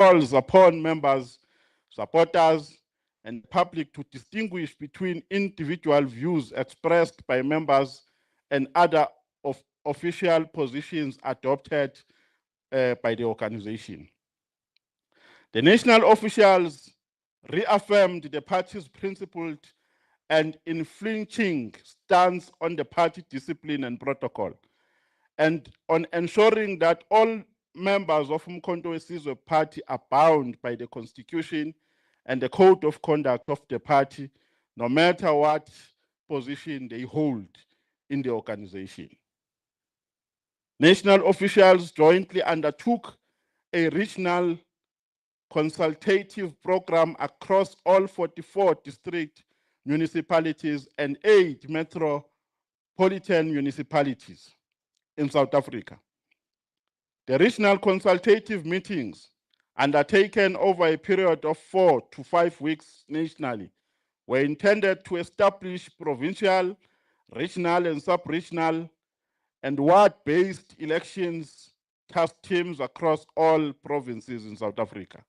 calls upon members, supporters, and the public to distinguish between individual views expressed by members and other official positions adopted by the organization. The national officials reaffirmed the party's principled and unflinching stance on the party discipline and protocol, and on ensuring that all members of Umkhonto weSizwe Party are bound by the Constitution and the Code of Conduct of the party, no matter what position they hold in the organization. National officials jointly undertook a regional consultative program across all 44 district municipalities and 8 metropolitan municipalities in South Africa. The regional consultative meetings, undertaken over a period of 4 to 5 weeks nationally, were intended to establish provincial, regional, and sub-regional and ward-based elections task teams across all provinces in South Africa.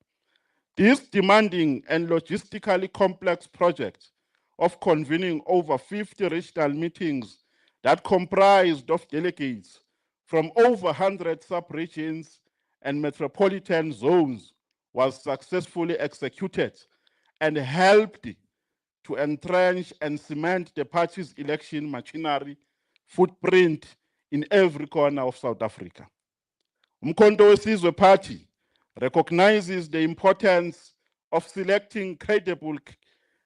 This demanding and logistically complex project of convening over 50 regional meetings that comprised of delegates from over 100 sub-regions and metropolitan zones was successfully executed and helped to entrench and cement the party's election machinery footprint in every corner of South Africa. Umkhonto weSizwe Party recognizes the importance of selecting credible,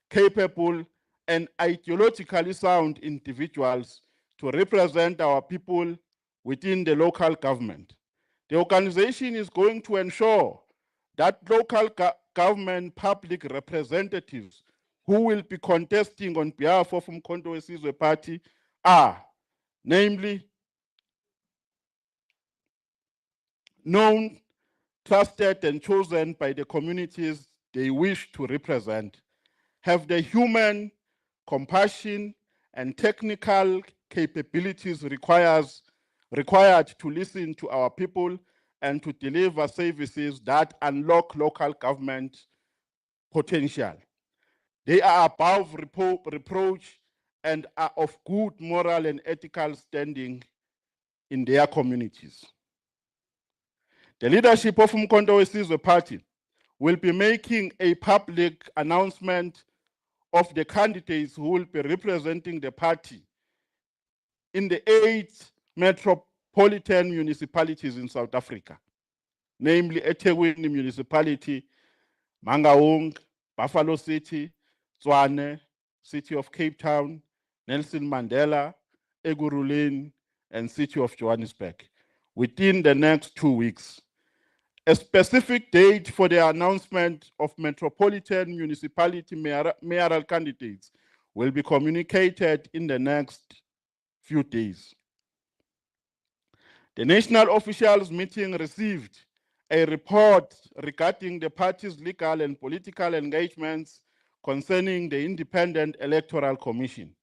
capable, and ideologically sound individuals to represent our people within the local government. The organization is going to ensure that local government public representatives who will be contesting on behalf of Umkhonto weSizwe Party are, namely, known, trusted, and chosen by the communities they wish to represent, have the human, compassion, and technical capabilities required to listen to our people and to deliver services that unlock local government potential. They are above reproach and are of good moral and ethical standing in their communities. The leadership of Umkhonto weSizwe Party will be making a public announcement of the candidates who will be representing the party in the 8 metropolitan municipalities in South Africa, namely eThekwini Municipality, Mangaung, Buffalo City, Tshwane, City of Cape Town, Nelson Mandela, Ekurhuleni, and City of Johannesburg within the next 2 weeks. A specific date for the announcement of metropolitan municipality mayoral candidates will be communicated in the next few days. The national officials meeting received a report regarding the party's legal and political engagements concerning the Independent Electoral Commission.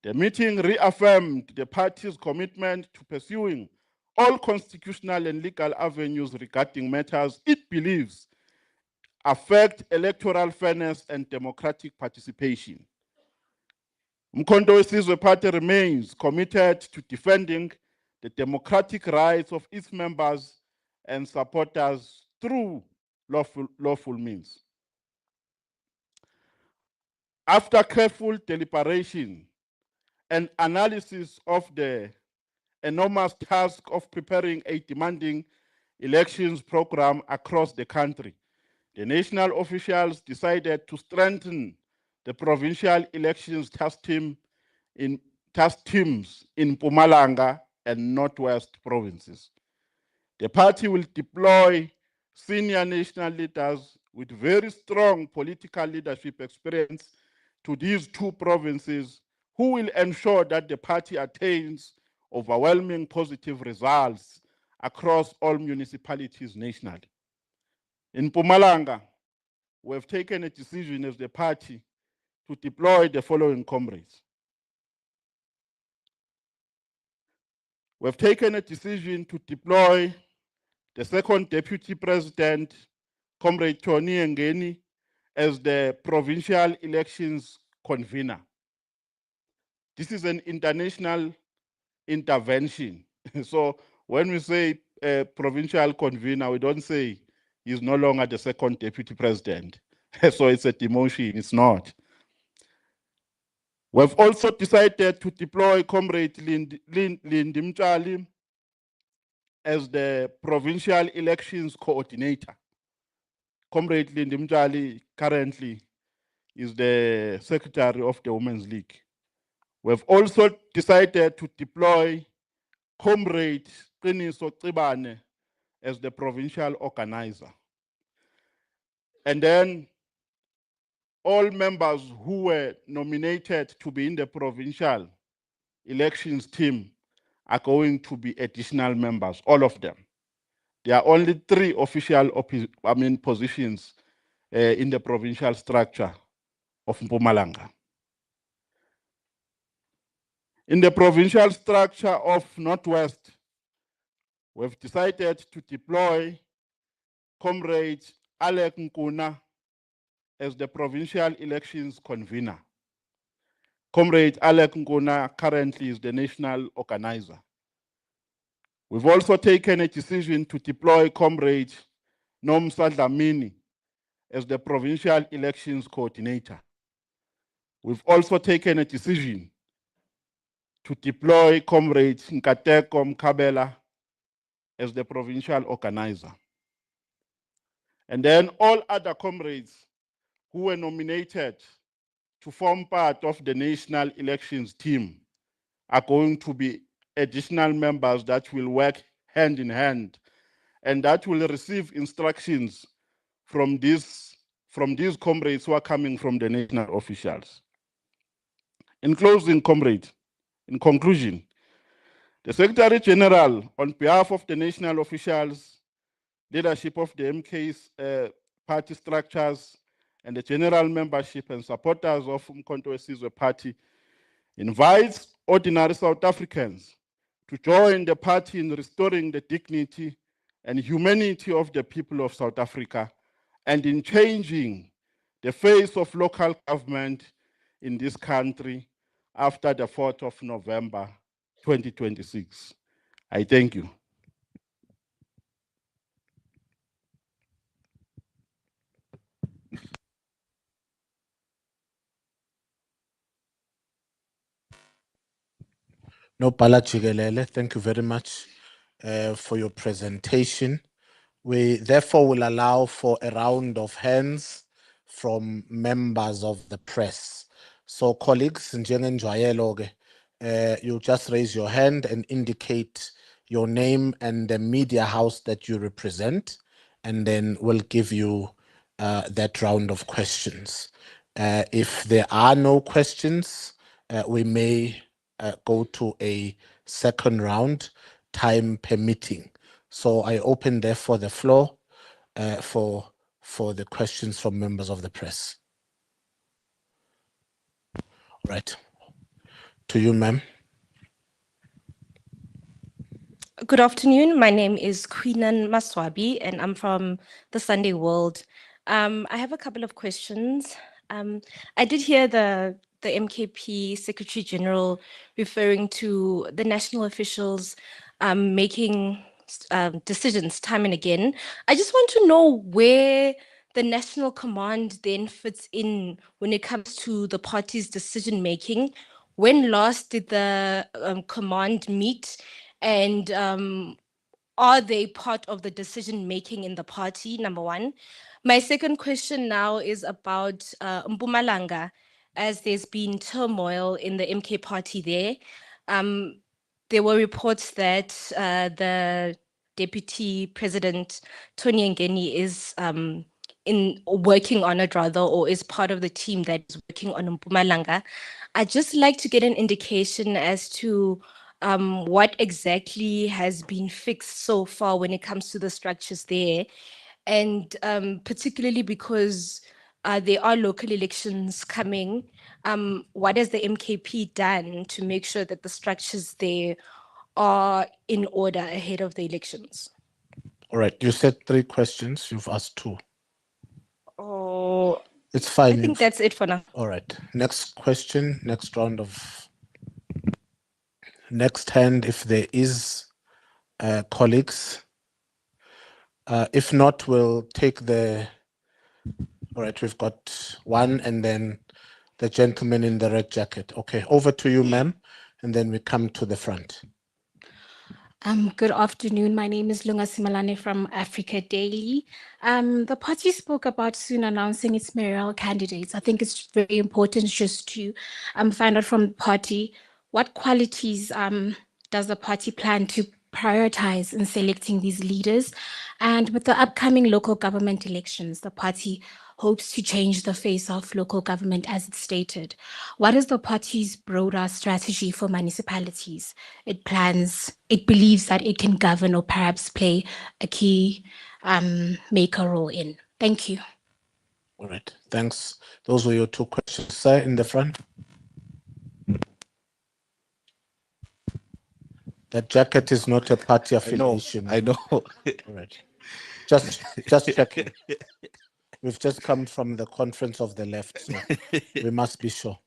The meeting reaffirmed the party's commitment to pursuing all constitutional and legal avenues regarding matters it believes affect electoral fairness and democratic participation. Umkhonto weSizwe Party remains committed to defending the democratic rights of its members and supporters through lawful means. After careful deliberation and analysis of the enormous task of preparing a demanding elections program across the country, the national officials decided to strengthen the provincial elections task teams in Mpumalanga and Northwest provinces. The party will deploy senior national leaders with very strong political leadership experience to these 2 provinces who will ensure that the party attains overwhelming positive results across all municipalities nationally. In Mpumalanga, we have taken a decision as the party to deploy the following comrades. We have taken a decision to deploy the second deputy president, Comrade Tony Ngeni as the provincial elections convener. This is an international intervention. So when we say provincial convener, we don't say he's no longer the second deputy president. So it's a demotion, it's not. We've also decided to deploy Comrade Lindy Mchali as the provincial elections coordinator. Comrade Lindy Mchali currently is the secretary of the Women's League. We've also decided to deploy Comrade Qiniso Cibane as the provincial organizer. And then all members who were nominated to be in the provincial elections team are going to be additional members, all of them. There are only 3 official positions in the provincial structure of Mpumalanga. In the provincial structure of Northwest, we've decided to deploy Comrade Alec Nkuna as the provincial elections convener. Comrade Alec Nkuna currently is the national organizer. We've also taken a decision to deploy Comrade Nomsa Dlamini as the provincial elections coordinator. We've also taken a decision to deploy Comrade Nkateko Mkabela as the provincial organizer. And then all other comrades who were nominated to form part of the national elections team are going to be additional members that will work hand in hand and that will receive instructions from these comrades who are coming from the national officials. In closing, comrade, in conclusion, the Secretary General, on behalf of the national officials, leadership of the MK's party structures, and the general membership and supporters of Umkhonto weSizwe Party, invites ordinary South Africans to join the party in restoring the dignity and humanity of the people of South Africa and in changing the face of local government in this country after the 4th of November, 2026. I thank you. Nopala Chigelele, thank you very much for your presentation. We therefore will allow for a round of hands from members of the press. So colleagues, you just raise your hand and indicate your name and the media house that you represent, and then we'll give you that round of questions. If there are no questions, we may go to a second round, time permitting. So I open therefore the floor for the questions from members of the press. Right. To you, ma'am. Good afternoon. My name is Queenan Maswabi, and I'm from the Sunday World. I have a couple of questions. I did hear the MKP Secretary General referring to the national officials making decisions time and again. I just want to know where the national command then fits in when it comes to the party's decision making. When last did the command meet? And are they part of the decision making in the party? Number one. My second question now is about Mpumalanga, as there's been turmoil in the MK party there. There were reports that the Deputy President Tony Ngeni is working on it rather, or is part of the team that is working on Mpumalanga. I'd just like to get an indication as to what exactly has been fixed so far when it comes to the structures there. And particularly because there are local elections coming, what has the MKP done to make sure that the structures there are in order ahead of the elections? All right, you said 3 questions, you've asked 2. Oh, It's I fine. think that's it for now. All right. Next question, next round of next hand, if there is colleagues. If not, we'll take the. All right, we've got one and then the gentleman in the red jacket. Okay, over to you, ma'am. And then we come to the front. Good afternoon. My name is Lunga Simalane from Africa Daily. The party spoke about soon announcing its mayoral candidates. I think it's very important just to find out from the party what qualities does the party plan to prioritize in selecting these leaders. And with the upcoming local government elections, the party hopes to change the face of local government as it's stated. What is the party's broader strategy for municipalities? It believes that it can govern or perhaps play a key maker role in. Thank you. All right, thanks. Those were your two questions, sir, in the front. That jacket is not a party affiliation. I know. All right. Just checking. We've just come from the conference of the left, so we must be sure.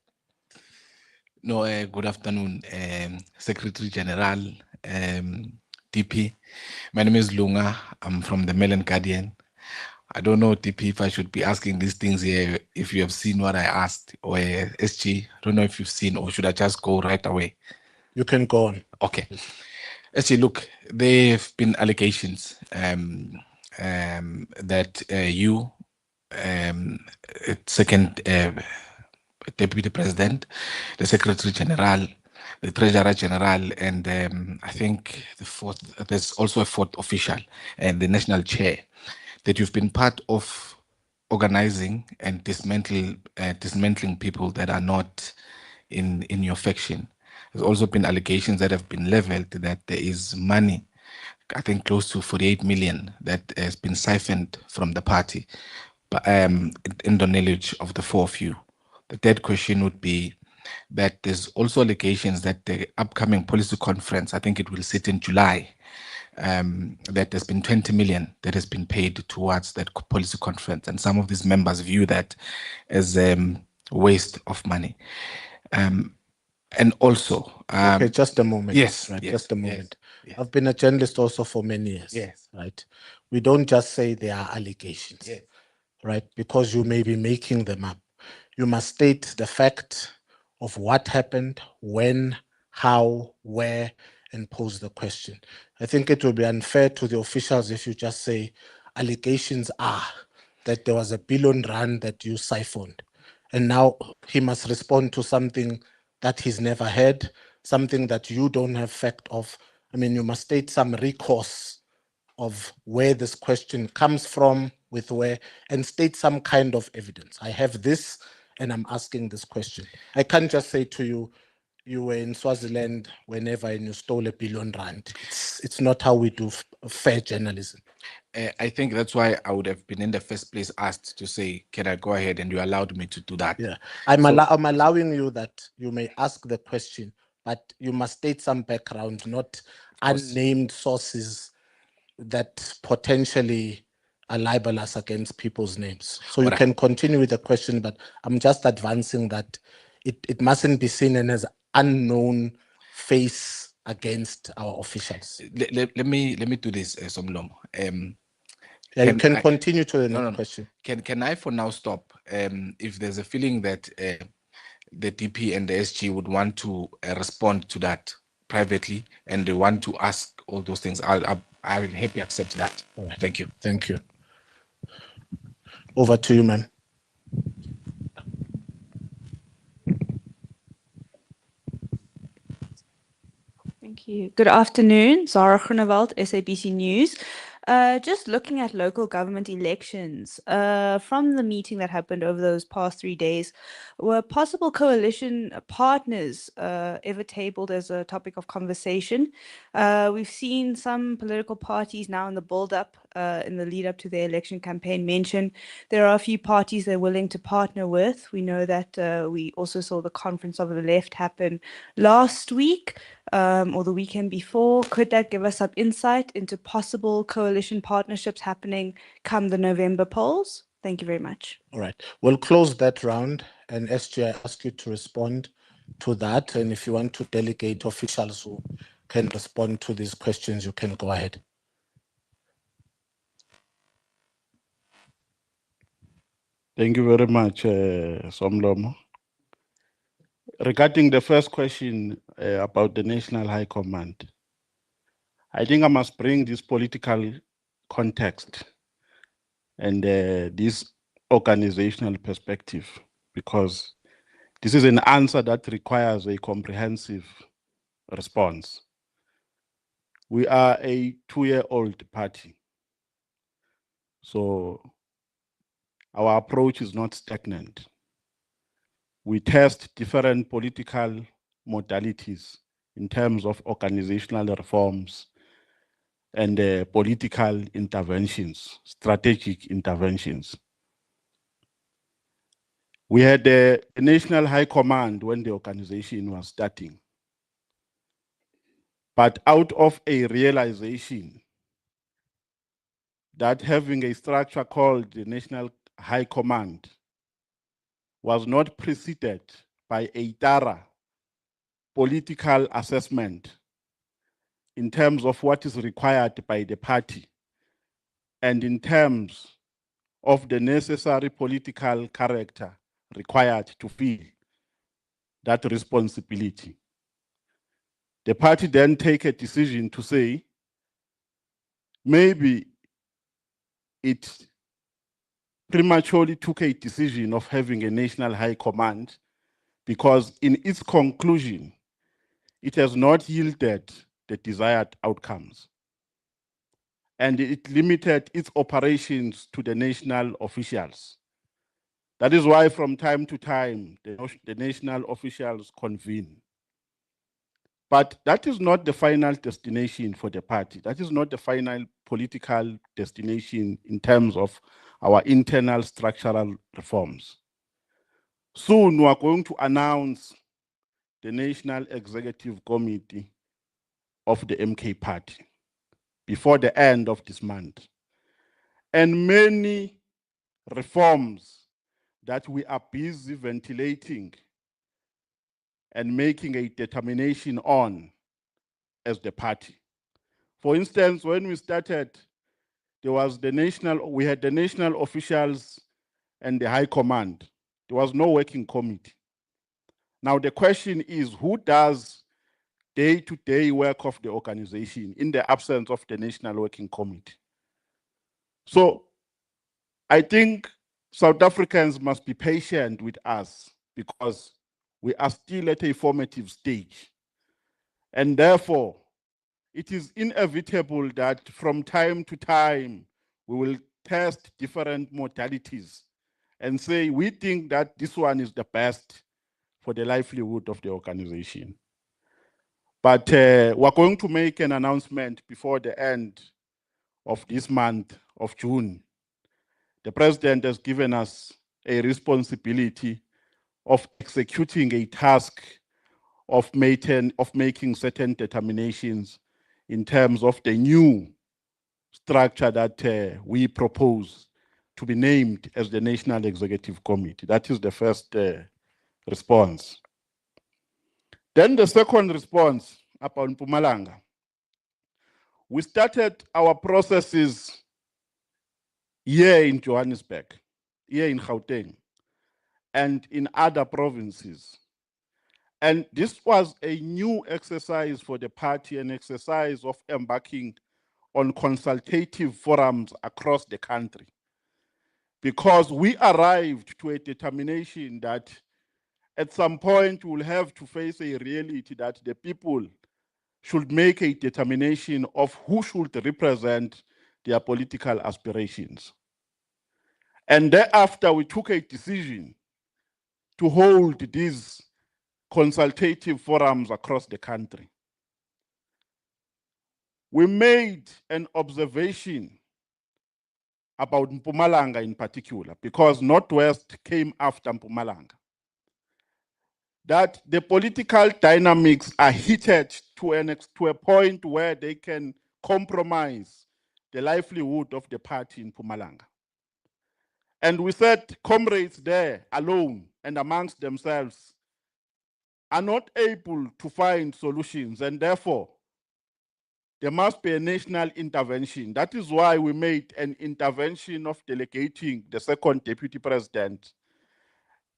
No, good afternoon, Secretary General, DP. My name is Lunga. I'm from the Mail and Guardian. I don't know, DP, if I should be asking these things here, if you have seen what I asked, or SG, I don't know if you've seen, or should I just go right away? You can go on. Okay. SG, look, there have been allegations that you, second Deputy President, the Secretary General, the Treasurer General, and I think there's also a fourth official, and the National Chair, that you've been part of organizing and dismantling people that are not in your faction. There's also been allegations that have been leveled that there is money, I think close to 48 million, that has been siphoned from the party, but in the knowledge of the four of you. The third question would be that there's also allegations that the upcoming policy conference, I think it will sit in July, that there's been 20 million that has been paid towards that policy conference. And some of these members view that as waste of money. And also... okay, just a moment. Yes, right, yes, just a moment. yes. I've been a journalist also for many years. Yes. Right. We don't just say there are allegations. Yes. Right, because you may be making them up. You must state the fact of what happened, when, how, where, and pose the question. I think it will be unfair to the officials if you just say allegations are that there was R1 billion that you siphoned. And now he must respond to something that he's never heard, something that you don't have fact of. I mean, you must state some recourse of where this question comes from, with where, and state some kind of evidence. I have this, and I'm asking this question. I can't just say to you, you were in Swaziland whenever and you stole R1 billion. It's not how we do fair journalism. I think that's why I would have been in the first place asked to say, can I go ahead? And you allowed me to do that. Yeah, I'm allowing you that you may ask the question, but you must state some background, not unnamed sources that potentially are libelous against people's names. So you can continue with the question, but I'm just advancing that it mustn't be seen as unknown face against our officials. Let me do this, Somlomo. Yeah, you can continue to the next question. Can I for now stop? If there's a feeling that the DP and the SG would want to respond to that privately and they want to ask all those things, I will happily accept that. All right. Thank you. Thank you. Over to you, ma'am. Thank you. Good afternoon, Zara Groenewald, SABC News. Just looking at local government elections, from the meeting that happened over those past 3 days, were possible coalition partners ever tabled as a topic of conversation? We've seen some political parties now in the build-up, in the lead-up to their election campaign mention there are a few parties they're willing to partner with. We know that we also saw the Conference of the Left happen last week, or the weekend before. Could that give us some insight into possible coalition partnerships happening come the November polls? Thank you very much. All right. We'll close that round. And SG, I ask you to respond to that. And if you want to delegate officials who can respond to these questions, you can go ahead. Thank you very much, Somlomo. Regarding the first question about the National High Command, I think I must bring this political context and this organizational perspective, because this is an answer that requires a comprehensive response. We are a 2-year-old party, so our approach is not stagnant. We test different political modalities in terms of organizational reforms and political interventions, strategic interventions. We had the National High Command when the organization was starting. But out of a realization that having a structure called the National High Command was not preceded by a thorough political assessment in terms of what is required by the party and in terms of the necessary political character required to fill that responsibility. The party then take a decision to say, maybe it prematurely took a decision of having a National High Command because in its conclusion, it has not yielded the desired outcomes. And it limited its operations to the national officials. That is why from time to time, the national officials convene. But that is not the final destination for the party. That is not the final political destination in terms of our internal structural reforms. Soon we are going to announce the National Executive Committee of the MK Party before the end of this month. And many reforms that we are busy ventilating and making a determination on as the party. For instance, when we started, we had the national officials and the high command. There was no working committee. Now the question is, who does day-to-day work of the organization in the absence of the National Working Committee? So I think South Africans must be patient with us because we are still at a formative stage. And therefore, it is inevitable that from time to time, we will test different modalities and say, we think that this one is the best for the livelihood of the organization. But we're going to make an announcement before the end of this month of June. The president has given us a responsibility of executing a task of making certain determinations in terms of the new structure that we propose to be named as the National Executive Committee. That is the first response. Then the second response about Mpumalanga. We started our processes here in Johannesburg, here in Gauteng, and in other provinces. And this was a new exercise for the party, an exercise of embarking on consultative forums across the country. Because we arrived to a determination that at some point we'll have to face a reality that the people should make a determination of who should represent their political aspirations. And thereafter, we took a decision to hold these consultative forums across the country. We made an observation about Mpumalanga in particular, because Northwest came after Mpumalanga, that the political dynamics are heated to a point where they can compromise the livelihood of the party in Mpumalanga. And we said comrades there alone and amongst themselves are not able to find solutions, and therefore there must be a national intervention. That is why we made an intervention of delegating the second deputy president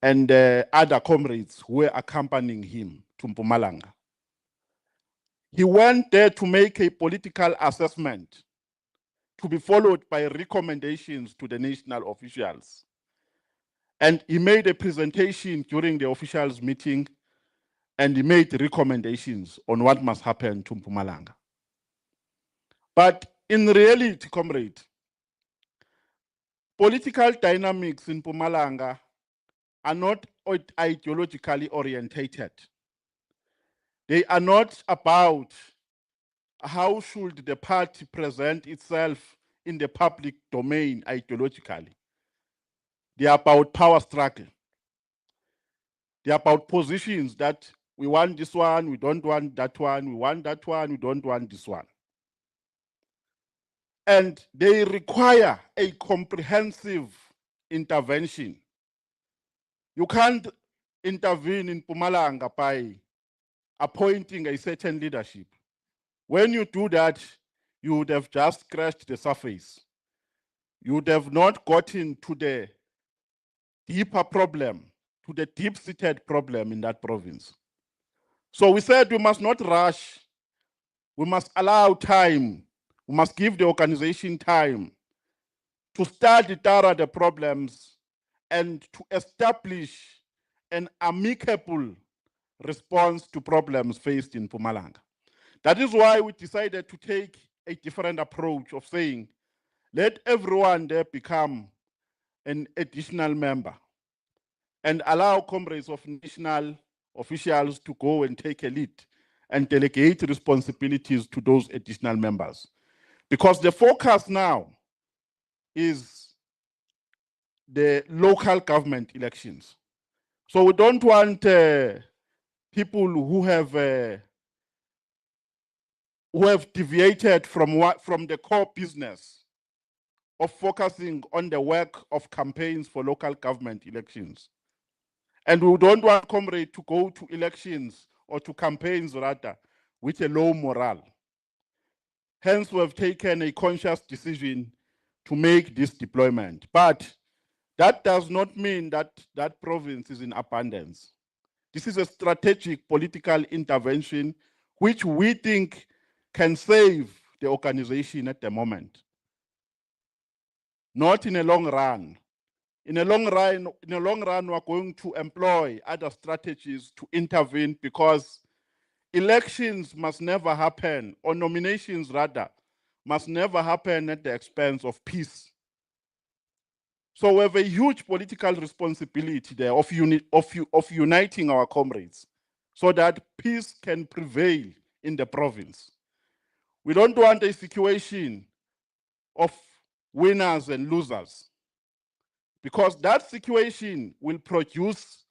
and other comrades who were accompanying him to Mpumalanga. He went there to make a political assessment to be followed by recommendations to the national officials. And he made a presentation during the officials' meeting, and he made recommendations on what must happen to Mpumalanga. But in reality, comrade, political dynamics in Mpumalanga are not ideologically orientated. They are not about how should the party present itself in the public domain ideologically. They are about power struggle. They are about positions that we want this one, we don't want that one, we want that one, we don't want this one. And they require a comprehensive intervention. You can't intervene in Mpumalanga by appointing a certain leadership. When you do that, you would have just scratched the surface. You would have not gotten to the deeper problem, to the deep-seated problem in that province. So we said we must not rush. We must allow time. We must give the organization time to study thorough the problems and to establish an amicable response to problems faced in Mpumalanga. That is why we decided to take a different approach of saying, let everyone there become an additional member and allow comrades of national officials to go and take a lead and delegate responsibilities to those additional members. Because the focus now is the local government elections. So we don't want people who have deviated from the core business of focusing on the work of campaigns for local government elections. And we don't want comrades to go to elections or to campaigns rather with a low morale. Hence, we have taken a conscious decision to make this deployment. But that does not mean that that province is in abundance. This is a strategic political intervention which we think can save the organization at the moment. Not in a long run. In a long run, we're going to employ other strategies to intervene because elections must never happen, or nominations rather, must never happen at the expense of peace. So we have a huge political responsibility there of uniting our comrades so that peace can prevail in the province. We don't want a situation of winners and losers, because that situation will produce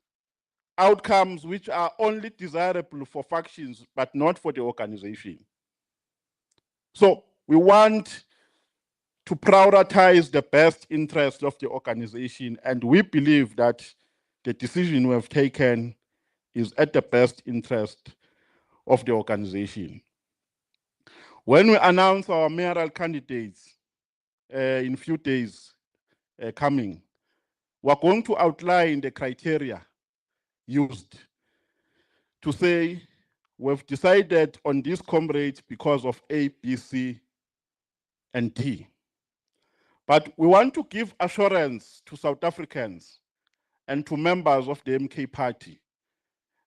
outcomes which are only desirable for factions, but not for the organization. So we want to prioritize the best interest of the organization, and we believe that the decision we have taken is at the best interest of the organization. When we announce our mayoral candidates in a few days coming, we're going to outline the criteria used to say we've decided on this comrade because of A, B, C, and D. But we want to give assurance to South Africans and to members of the MK party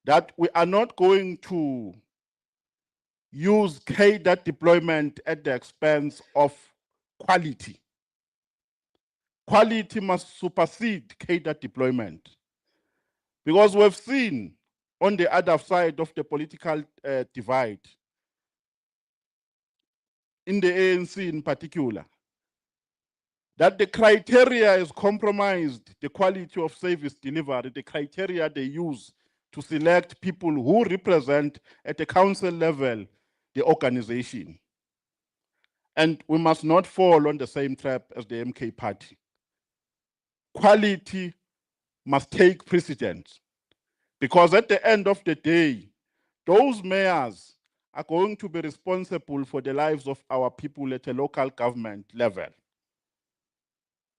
that we are not going to use cadre deployment at the expense of quality. Quality must supersede cadre deployment. Because we've seen on the other side of the political divide, in the ANC in particular, that the criteria is compromised, the quality of service delivery, the criteria they use to select people who represent at the council level the organization. And we must not fall on the same trap as the MK party. quality must take precedence. Because at the end of the day, those mayors are going to be responsible for the lives of our people at a local government level.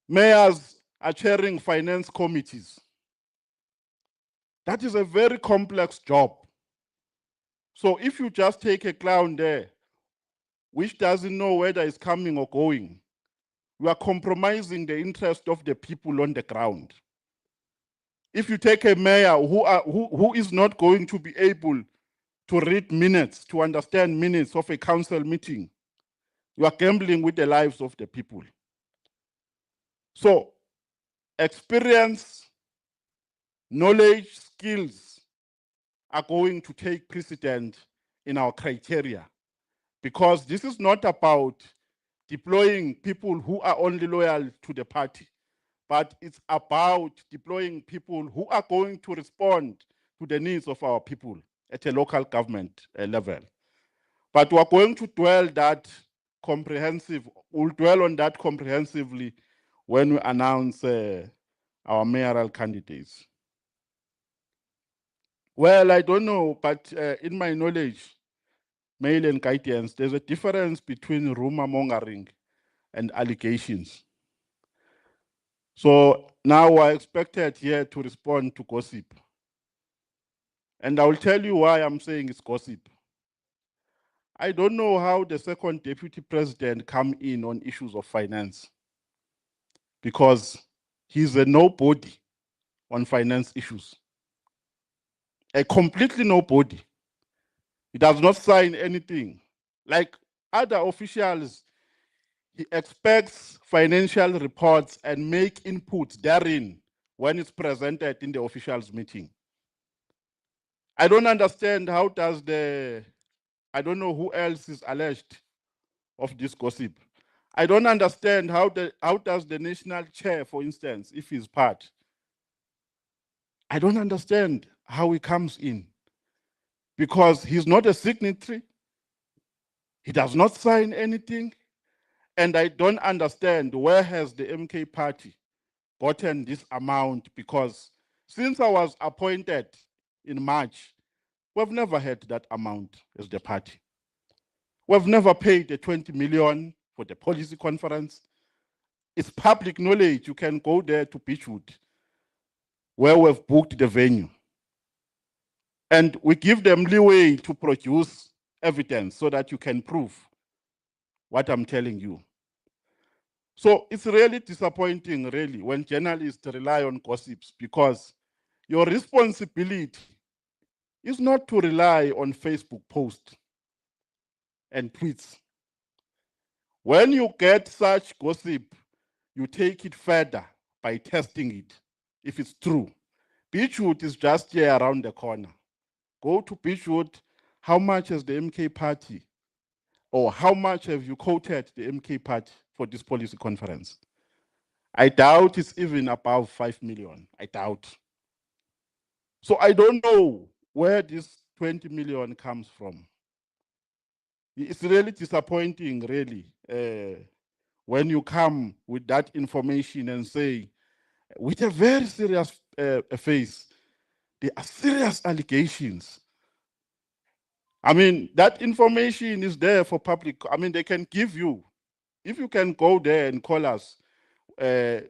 Mayors are chairing finance committees. That is a very complex job. So if you just take a clown there, which doesn't know whether it's coming or going, you are compromising the interest of the people on the ground. If you take a mayor who is not going to be able to read minutes, to understand minutes of a council meeting, you are gambling with the lives of the people. So experience, knowledge, skills are going to take precedent in our criteria, because this is not about deploying people who are only loyal to the party, but it's about deploying people who are going to respond to the needs of our people at a local government level. But we're going to we'll dwell on that comprehensively when we announce our mayoral candidates. Well, I don't know, but in my knowledge, mail and guidance, there's a difference between rumor mongering and allegations. So now we're expected here to respond to gossip. And I will tell you why I'm saying it's gossip. I don't know how the second deputy president come in on issues of finance, because he's a nobody on finance issues. A completely nobody. He does not sign anything. Like other officials, he expects financial reports and make inputs therein when it's presented in the officials' meeting. I don't understand how does I don't know who else is alleged of this gossip. I don't understand how does the national chair, for instance, if he's part, I don't understand how he comes in, because he's not a signatory. He does not sign anything. And I don't understand where has the MK party gotten this amount, because since I was appointed in March, we've never had that amount as the party. We've never paid the 20 million for the policy conference. It's public knowledge. You can go there to Beachwood, where we've booked the venue. And we give them leeway to produce evidence so that you can prove what I'm telling you. So it's really disappointing, really, when journalists rely on gossips, because your responsibility is not to rely on Facebook posts and tweets. When you get such gossip, you take it further by testing it, if it's true. Beachwood is just here around the corner. Go to Beachwood. How much has the MK party, or how much have you quoted the MK party for this policy conference? I doubt it's even above 5 million. I doubt. So I don't know where this 20 million comes from. It's really disappointing, really, when you come with that information and say, with a very serious face, there are serious allegations. I mean, that information is there for public. I mean, they can give you, if you can go there and call us,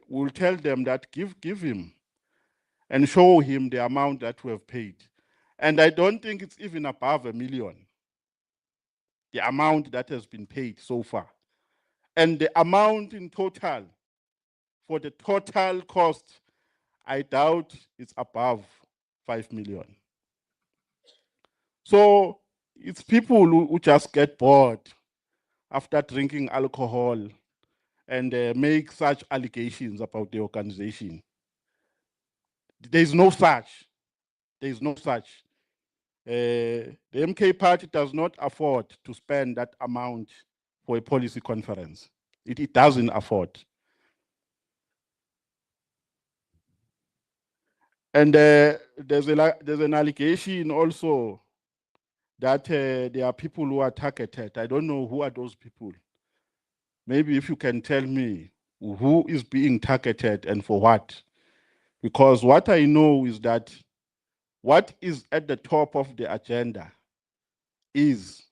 we'll tell them that give him and show him the amount that we have paid. And I don't think it's even above 1 million, the amount that has been paid so far. And the amount in total, for the total cost, I doubt it's above 5 million. So it's people who just get bored after drinking alcohol and make such allegations about the organization. There's no such. There's no such. The MK party does not afford to spend that amount for a policy conference. It doesn't afford. And there's an allegation also that there are people who are targeted. I don't know who are those people. Maybe if you can tell me who is being targeted and for what. Because what I know is that what is at the top of the agenda is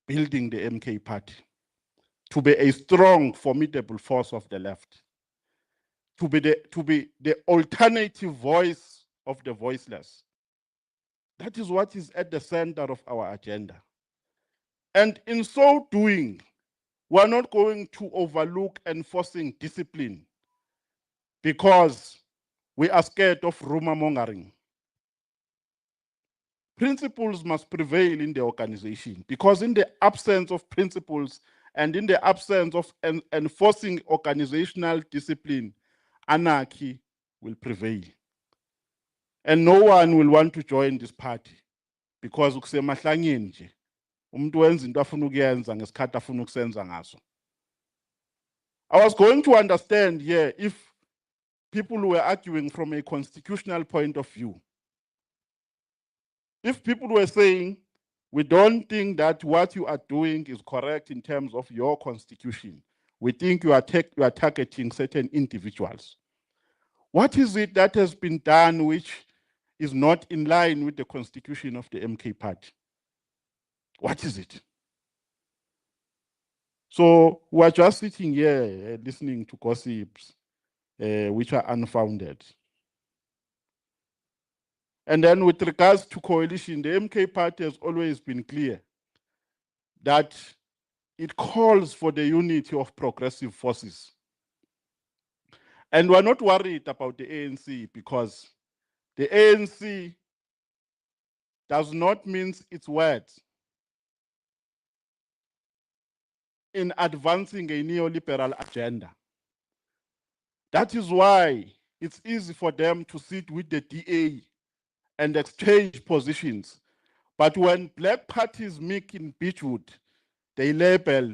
building the MK party to be a strong, formidable force of the left, to be the alternative voice of the voiceless. That is what is at the center of our agenda. And in so doing, we're not going to overlook enforcing discipline because we are scared of rumor mongering. Principles must prevail in the organization because in the absence of principles and in the absence of enforcing organizational discipline, anarchy will prevail. And no one will want to join this party because ukusemahlangeni nje umuntu wenza into afuna ukuyenza ngesikhathi afuna ukusenza ngaso. I was going to understand here if people were arguing from a constitutional point of view. If people were saying, we don't think that what you are doing is correct in terms of your constitution, we think you are targeting certain individuals. What is it that has been done which is not in line with the constitution of the MK party? What is it? So we're just sitting here listening to gossips which are unfounded. And then with regards to coalition, the MK party has always been clear that it calls for the unity of progressive forces. And we're not worried about the ANC because the ANC does not mince its words in advancing a neoliberal agenda. That is why it's easy for them to sit with the DA and exchange positions. But when black parties meet in Beachwood, they label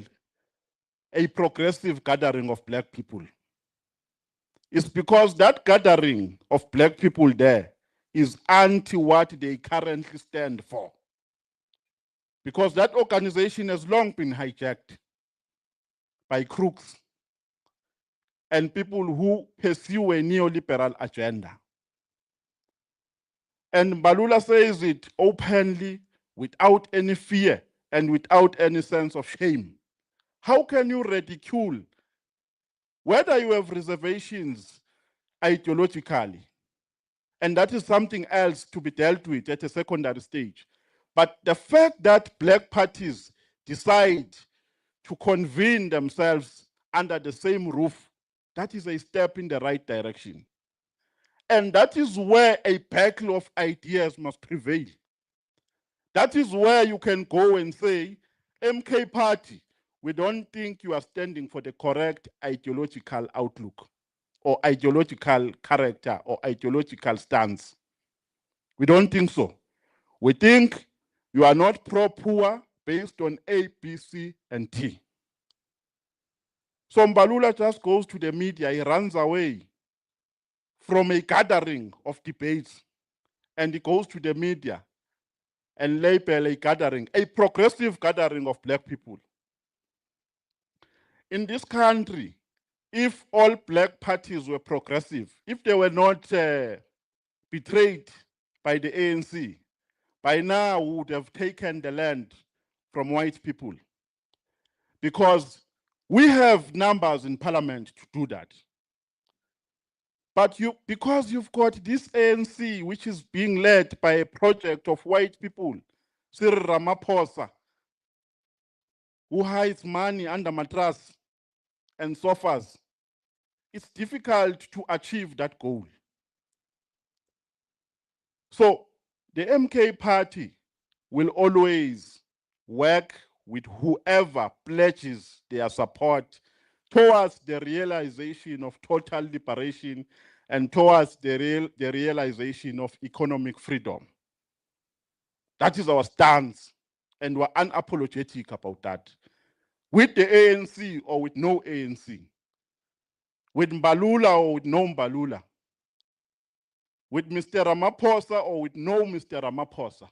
a progressive gathering of black people. It's because that gathering of black people there is anti what they currently stand for. Because that organization has long been hijacked by crooks and people who pursue a neoliberal agenda. And Mbalula says it openly, without any fear and without any sense of shame. How can you ridicule whether you have reservations ideologically? And that is something else to be dealt with at a secondary stage. But the fact that black parties decide to convene themselves under the same roof, that is a step in the right direction. And that is where a battle of ideas must prevail. That is where you can go and say, MK party, we don't think you are standing for the correct ideological outlook or ideological character or ideological stance. We don't think so. We think you are not pro-poor based on A, B, C, and T. So Mbalula just goes to the media, he runs away from a gathering of debates, and he goes to the media and label a gathering, a progressive gathering of black people. In this country, if all black parties were progressive, if they were not betrayed by the ANC, by now we would have taken the land from white people. Because we have numbers in parliament to do that. But because you've got this ANC, which is being led by a project of white people, Cyril Ramaphosa, who hides money under mattress and sofas, it's difficult to achieve that goal. So the MK party will always work with whoever pledges their support towards the realization of total liberation and towards the realization of economic freedom. That is our stance, and we're unapologetic about that. With the ANC or with no ANC, with Mbalula or with no Mbalula, with Mr. Ramaphosa or with no Mr. Ramaphosa,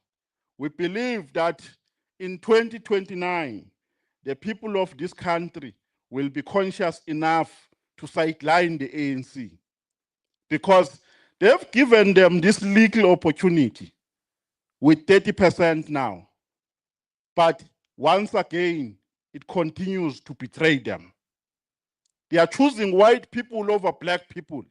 we believe that in 2029, the people of this country will be conscious enough to sideline the ANC because they've given them this legal opportunity with 30% now. But once again, it continues to betray them. They are choosing white people over black people.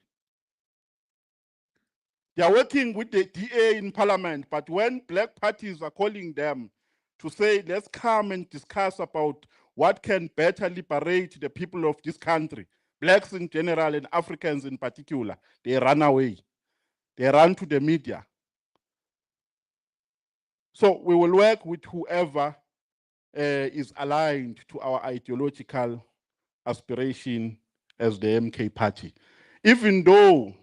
They are working with the DA in parliament, but when black parties are calling them to say, let's come and discuss about what can better liberate the people of this country, blacks in general and Africans in particular, they run away. They run to the media. So we will work with whoever is aligned to our ideological aspiration as the MK party. Even though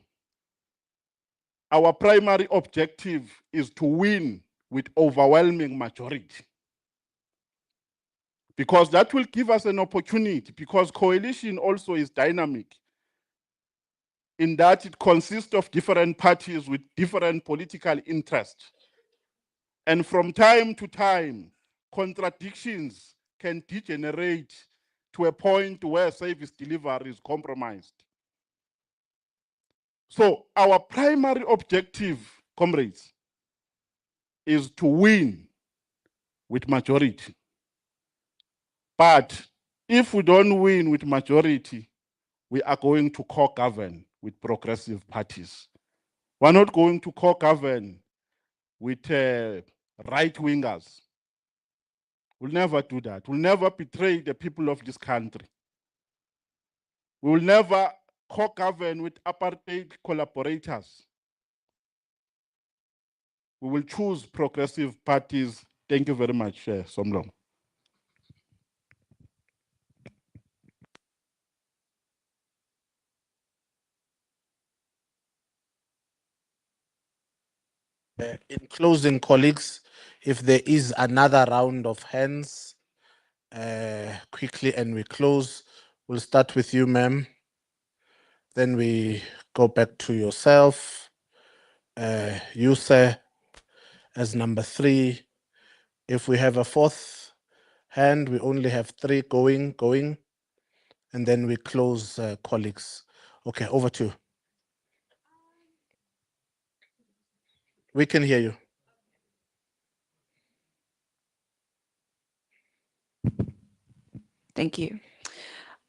our primary objective is to win with overwhelming majority. Because that will give us an opportunity, because coalition also is dynamic in that it consists of different parties with different political interests. And from time to time, contradictions can degenerate to a point where service delivery is compromised. So our primary objective, comrades, is to win with majority. But if we don't win with majority, we are going to co-govern with progressive parties. We're not going to co-govern with right-wingers. We'll never do that. We'll never betray the people of this country. We will never co-govern with apartheid collaborators. We will choose progressive parties. Thank you very much, Somlong. In closing, colleagues, if there is another round of hands, quickly, and we close, we'll start with you, ma'am. Then we go back to yourself. You, sir, as number 3. If we have a fourth hand, we only have 3 going, and then we close, colleagues. Okay, over to you. We can hear you. Thank you.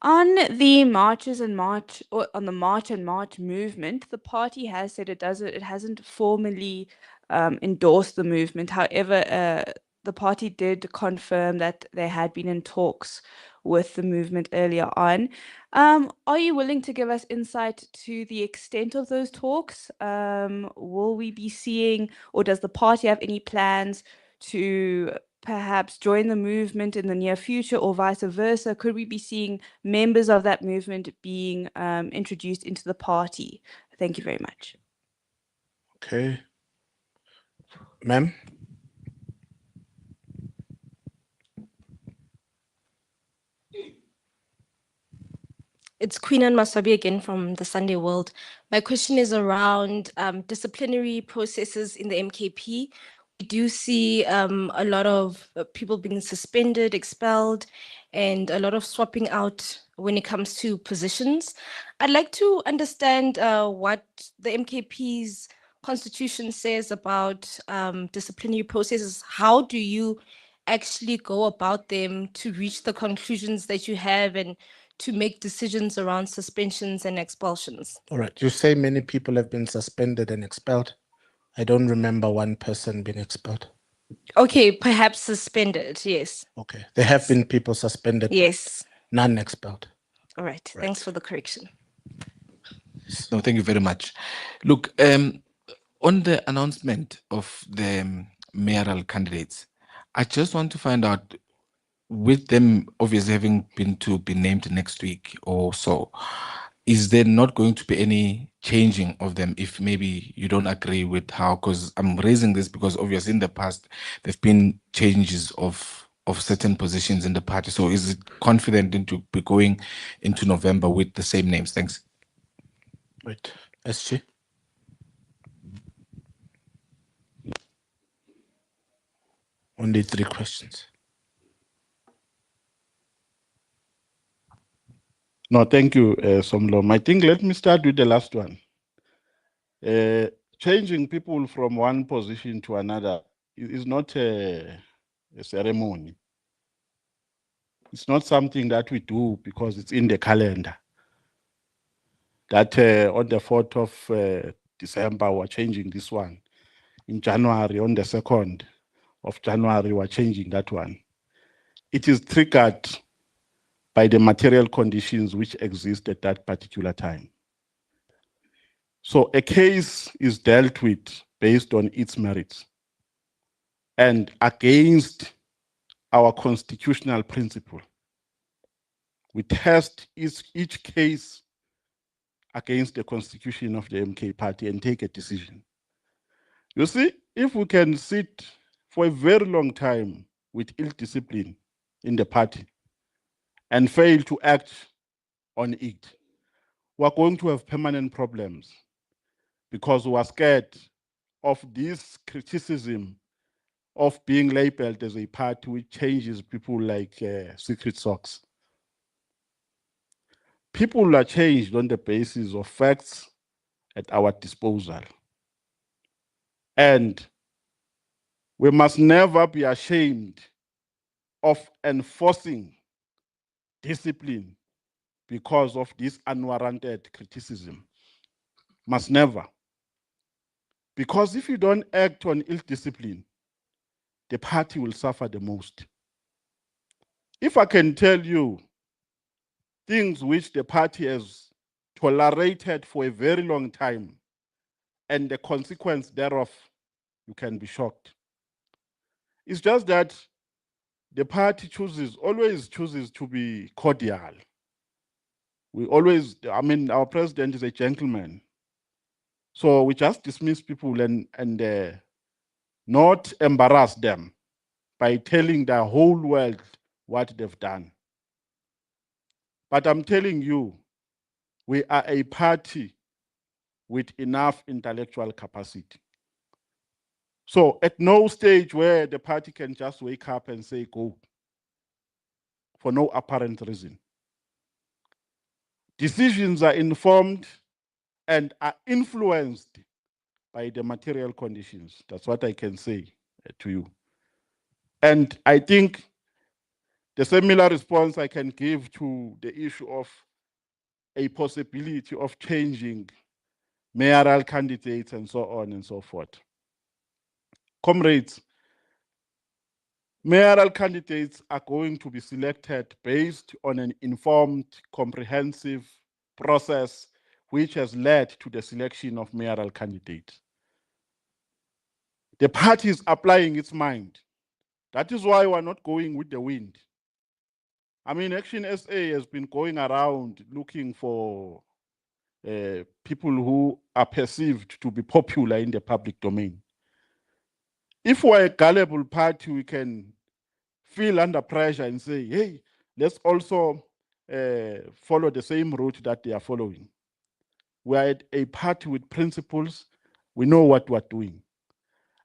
On the marches and march, or on the March and March movement, the party has said it hasn't formally endorsed the movement. However, the party did confirm that they had been in talks with the movement earlier on. Are you willing to give us insight to the extent of those talks? Will we be seeing, or does the party have any plans to perhaps join the movement in the near future, or vice versa? Could we be seeing members of that movement being introduced into the party? Thank you very much. Okay. Ma'am? It's Queen Anne Maswabi again from the Sunday World. My question is around disciplinary processes in the MKP. We do see a lot of people being suspended, expelled, and a lot of swapping out when it comes to positions. I'd like to understand what the MKP's constitution says about disciplinary processes. How do you actually go about them to reach the conclusions that you have and to make decisions around suspensions and expulsions? All right. You say many people have been suspended and expelled. I don't remember one person being expelled. Okay, perhaps suspended, yes. Okay. There have been people suspended. Yes. None expelled. All right. Thanks for the correction. No, thank you very much. Look, on the announcement of the mayoral candidates, I just want to find out, with them obviously having to be named next week or so, is there not going to be any changing of them if maybe you don't agree with how? Because I'm raising this because obviously in the past there've been changes of certain positions in the party. So is it confident into be going into November with the same names? Thanks. Right. SG? Only 3 questions. No, thank you, Somlom. I think let me start with the last one. Changing people from one position to another is not a ceremony. It's not something that we do because it's in the calendar. That on the 4th of December, we're changing this one. In January, on the 2nd of January, we're changing that one. It is triggered by the material conditions which exist at that particular time. So a case is dealt with based on its merits and against our constitutional principle. We test each case against the constitution of the MK party and take a decision. You see, if we can sit for a very long time with ill discipline in the party and fail to act on it, we're going to have permanent problems because we are scared of this criticism of being labeled as a party which changes people like secret socks. People are changed on the basis of facts at our disposal. And we must never be ashamed of enforcing discipline because of this unwarranted criticism. Must never. Because if you don't act on ill discipline, the party will suffer the most. If I can tell you things which the party has tolerated for a very long time and the consequence thereof, you can be shocked. It's just that the party always chooses to be cordial. We always, I mean, our president is a gentleman. So we just dismiss people and not embarrass them by telling the whole world what they've done. But I'm telling you, we are a party with enough intellectual capacity. So at no stage where the party can just wake up and say, go, for no apparent reason. Decisions are informed and are influenced by the material conditions. That's what I can say to you. And I think the similar response I can give to the issue of a possibility of changing mayoral candidates and so on and so forth. Comrades, mayoral candidates are going to be selected based on an informed, comprehensive process which has led to the selection of mayoral candidates. The party is applying its mind. That is why we're not going with the wind. I mean, Action SA has been going around looking for people who are perceived to be popular in the public domain. If we're a gullible party, we can feel under pressure and say, hey, let's also follow the same route that they are following. We're a party with principles. We know what we're doing.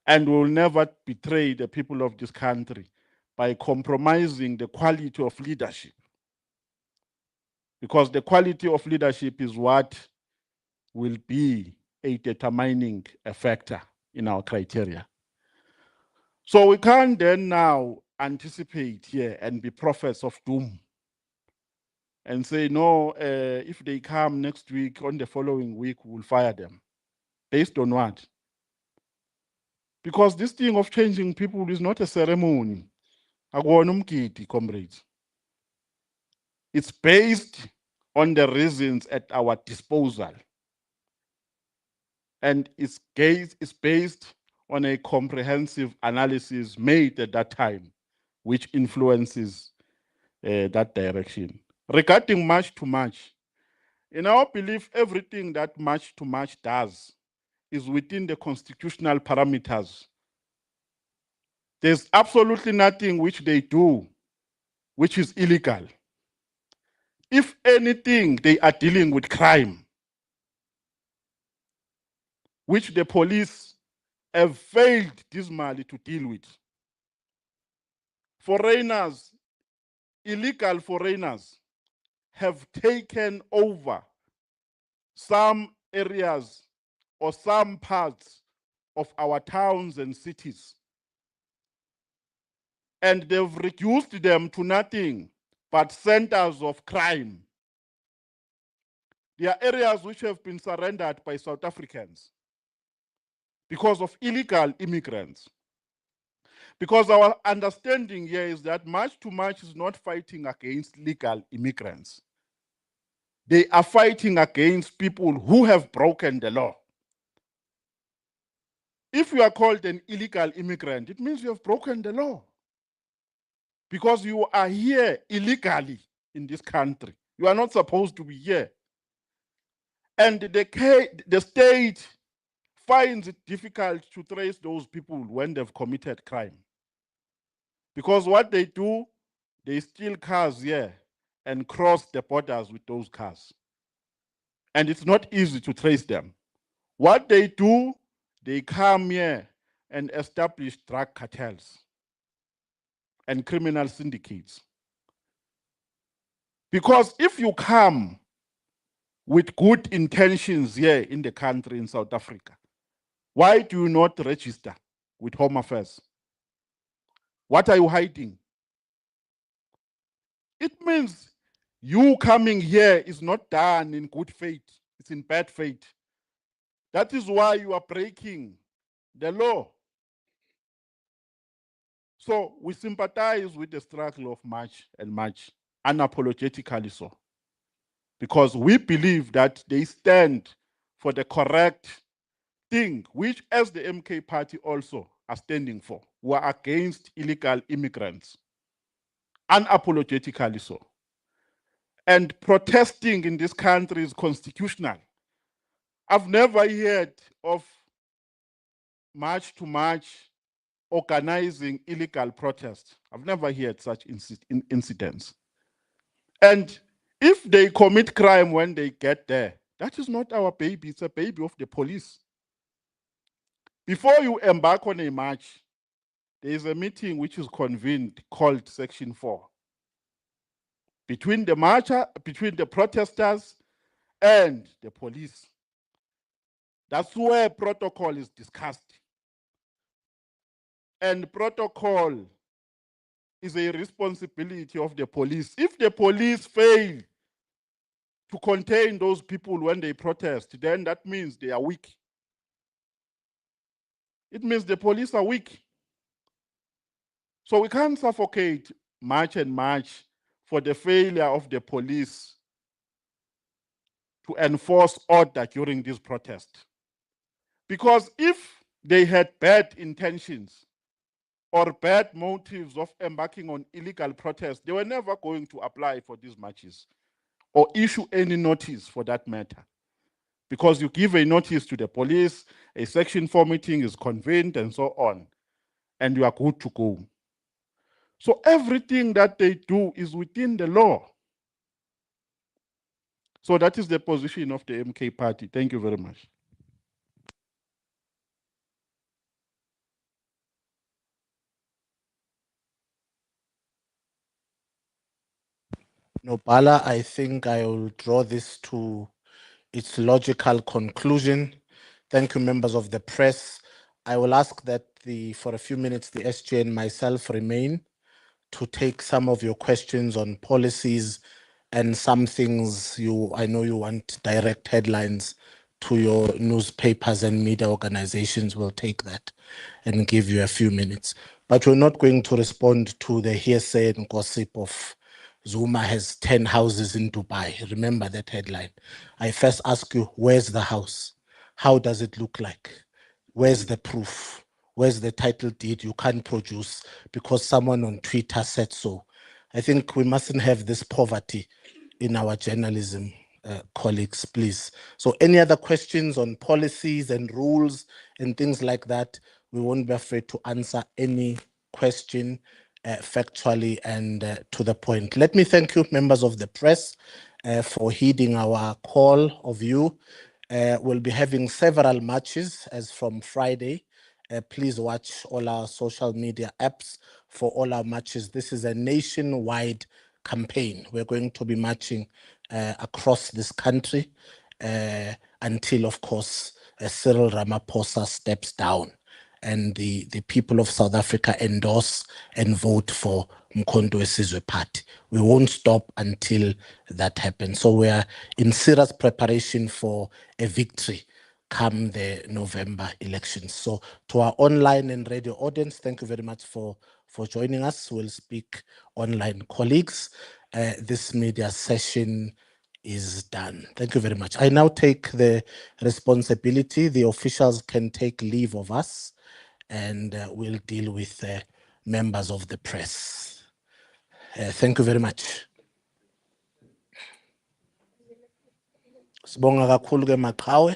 And we will never betray the people of this country by compromising the quality of leadership. Because the quality of leadership is what will be a determining factor in our criteria. So we can't then now anticipate here and be prophets of doom and say, no, if they come next week, on the following week, we'll fire them. Based on what? Because this thing of changing people is not a ceremony. Comrades. It's based on the reasons at our disposal. And it's based on a comprehensive analysis made at that time, which influences that direction. Regarding March to March, in our belief, everything that March to March does is within the constitutional parameters. There's absolutely nothing which they do which is illegal. If anything, they are dealing with crime, which the police have failed dismally to deal with. Foreigners, illegal foreigners, have taken over some areas or some parts of our towns and cities. And they've reduced them to nothing but centers of crime. There are areas which have been surrendered by South Africans because of illegal immigrants. Because our understanding here is that March to March is not fighting against legal immigrants. They are fighting against people who have broken the law. If you are called an illegal immigrant, it means you have broken the law. Because you are here illegally in this country. You are not supposed to be here. And the state finds it difficult to trace those people when they've committed crime. Because what they do, they steal cars here and cross the borders with those cars. And it's not easy to trace them. What they do, they come here and establish drug cartels and criminal syndicates. Because if you come with good intentions here in the country, in South Africa, why do you not register with Home Affairs? What are you hiding? It means you coming here is not done in good faith, it's in bad faith. That is why you are breaking the law. So we sympathize with the struggle of March and March, unapologetically so, because we believe that they stand for the correct thing, which as the MK party also are standing for. We are against illegal immigrants, unapologetically so. And protesting in this country is constitutional. I've never heard of March to March organizing illegal protests. I've never heard such incidents. And if they commit crime when they get there, that is not our baby, it's a baby of the police. Before you embark on a march, there is a meeting which is convened called Section 4. Between the protesters and the police. That's where protocol is discussed. And protocol is a responsibility of the police. If the police fail to contain those people when they protest, then that means they are weak. It means the police are weak. So we can't suffocate March and March for the failure of the police to enforce order during this protest. Because if they had bad intentions or bad motives of embarking on illegal protests, they were never going to apply for these marches or issue any notice for that matter. Because you give a notice to the police, a Section 4 meeting is convened and so on, and you are good to go. So everything that they do is within the law. So that is the position of the MK party. Thank you very much. Nopala, I think I will draw this to its logical conclusion. Thank you, members of the press. I will ask that for a few minutes, the SG and myself remain to take some of your questions on policies and some things I know you want direct headlines to your newspapers and media organizations. Will take that and give you a few minutes. But we're not going to respond to the hearsay and gossip of Zuma has 10 houses in Dubai. Remember that headline. I first ask you, where's the house? How does it look like? Where's the proof? Where's the title deed you can't produce because someone on Twitter said so? I think we mustn't have this poverty in our journalism, colleagues, please. So any other questions on policies and rules and things like that, we won't be afraid to answer any question factually and to the point. Let me thank you, members of the press, for heeding our call of you. We'll be having several matches as from Friday. Please watch all our social media apps for all our matches. This is a nationwide campaign. We're going to be marching across this country until, of course, Cyril Ramaphosa steps down and the people of South Africa endorse and vote for Mkhonto weSizwe Party. We won't stop until that happens. So we are in serious preparation for a victory come the November elections. So to our online and radio audience, thank you very much for joining us. We'll speak online colleagues. This media session is done. Thank you very much. I now take the responsibility. The officials can take leave of us and we'll deal with members of the press. Thank you very much. Sibonga kakhulu ke Maqhawe.